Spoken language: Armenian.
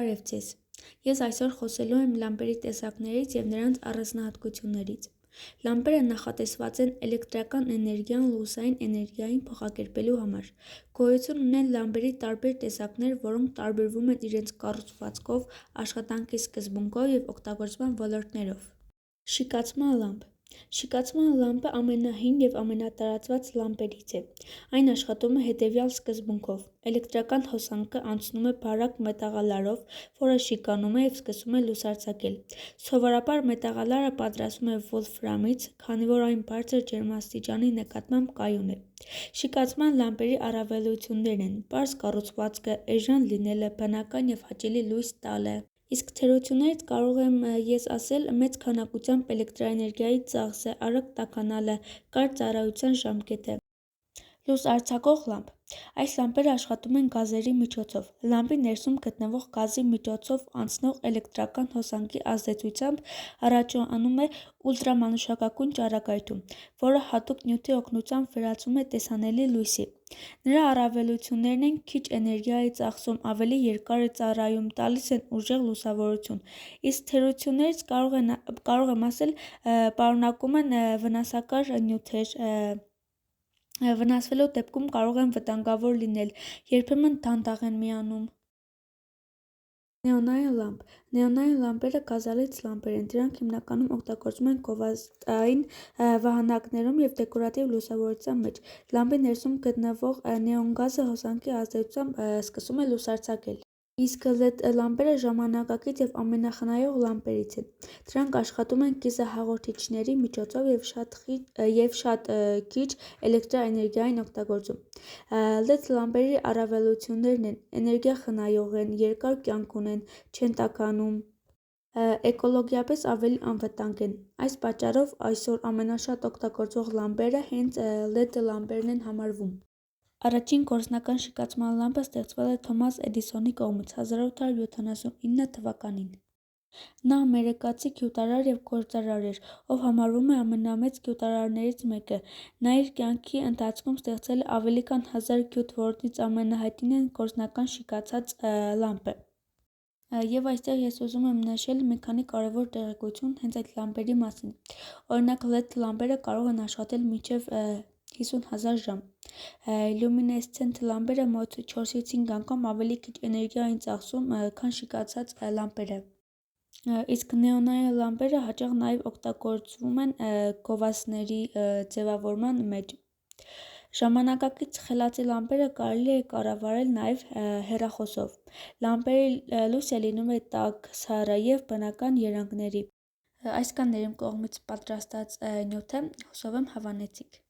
Բարև ձեզ։ Ես այսօր խոսելու եմ լամպերի տեսակներից և նրանց առանձնահատկություններից։ Լամպերը նախատեսված են էլեկտրական էներգիան լուսային էներգիային փոխակերպելու համար։ Գոյություն ունեն լամպերի տարբեր տեսակներ, որոնք տարբերվում են իրենց կառուցվածքով, աշխատանքի սկզբունքով և օգտագործման ոլորտներով։ Շիկացման լամպ։ Շիկացման լամպը ամենահին և ամենատարածված լամպերից է։ Այն աշխատում է հետևյալ սկզբունքով. էլեկտրական հոսանքը անցնում է բարակ մետաղալարով, որը շիկանում է և սկսում է լուսարձակել։ Սովորաբար մետաղալարը պատրաստվում է վոլֆրամից, քանի որ այն բարձր ջերմաստիճանի նկատմամբ կայուն է։ Շիկացման լամպերի առավելություններն են՝ պարզ կառուցվածքը, էժան լինելը, բնական և հաճելի լույս տալը։ Իսկ թերություններից կարող եմ ես ասել մեծ քանակությամբ էլեկտրաէներգիայի ծախսը, արագ տաքանալը, կարճ ծառայության ժամկետը։ Լույսարձակող լամպ։ Այս լամպերը աշխատում են գազերի միջոցով։ Լամպի ներսում գտնվող գազի միջոցով անցնող էլեկտրական հոսանքի ազդեցությամբ առաջանում է ուլտրամանուշակագույն ճառագայթում, որը հատուկ նյութի օգնությամբ վերածվում է տեսանելի լույսի։ Նրա առավելություններն են քիչ էներգիա է ծախսում, ավելի երկար է ծառայում, տալիս են ուժեղ լուսավորություն։ Իսկ թերություններից կարող եմ ասել պարունակում են վնասակար նյութեր, վնասվելու դեպքում կարող են վտանգավոր լինել, երբեմն դանդաղ են միանում։ Նեոնային լամպ։ Նեոնային լամպերը գազալից լամպեր են, դրանք հիմնականում օգտագործվում են գովազդային վահանակներում և դեկորատիվ լուսավորության մեջ։ Լամպի ներսում գտնվող նեոն գազը հոսանքի ազդեցությամբ սկսում է լուսարձակել։ Իսկ LED լամպերը ժամանակակից և ամենախնայող լամպերից են։ Դրանք աշխատում են կիսահաղորդիչների միջոցով և շատ քիչ էլեկտրաէներգիա են օգտագործում։ LED լամպերի առավելություններն են՝ էներգիախնայող են, երկար կյանք ունեն, չեն տաքանում, էկոլոգիապես ավելի անվտանգ են։ Այս պատճառով այսօր ամենաշատ օգտագործվող լամպերը հենց LED լամպերն են համարվում։ Առաջին գործնական շիկացման լամպը ստեղծվել է Թոմաս Էդիսոնի կողմից 1879 թվականին։ Նա ամերիկացի գյուտարար և գործարար էր, ով համարվում է ամենամեծ գյուտարարներից մեկը։ Նա իր կյանքի ընթացքում ստեղծել է ավելի քան 1000 գյուտ, որոնցից ամենահայտնին է գործնական շիկացած լամպը։ Եվ այստեղ ես ուզում եմ նշել մի քանի կարևոր տեղեկություն հենց այդ լամպերի մասին։ Օրինակ LED լամպերը կարող են աշխատել մինչև 50,000 ժամ։ Լյումինեսցենտ լամպերը մոտ 4-ից 5 անգամ ավելի քիչ էներգիա են ծախսում, քան շիկացած լամպերը։ Իսկ նեոնային լամպերը հաճախ նաև օգտագործվում են գովազդների ձևավորման մեջ։ Ժամանակակից խելացի լամպերը կարելի է կառավարել նաև հեռախոսով։ Լամպերի լույսը լինում է տաք, սառը և բնական երանգների։ Այսքանն էր իմ կողմից պատրաստած նյութը, հուսով եմ հավանեցիք։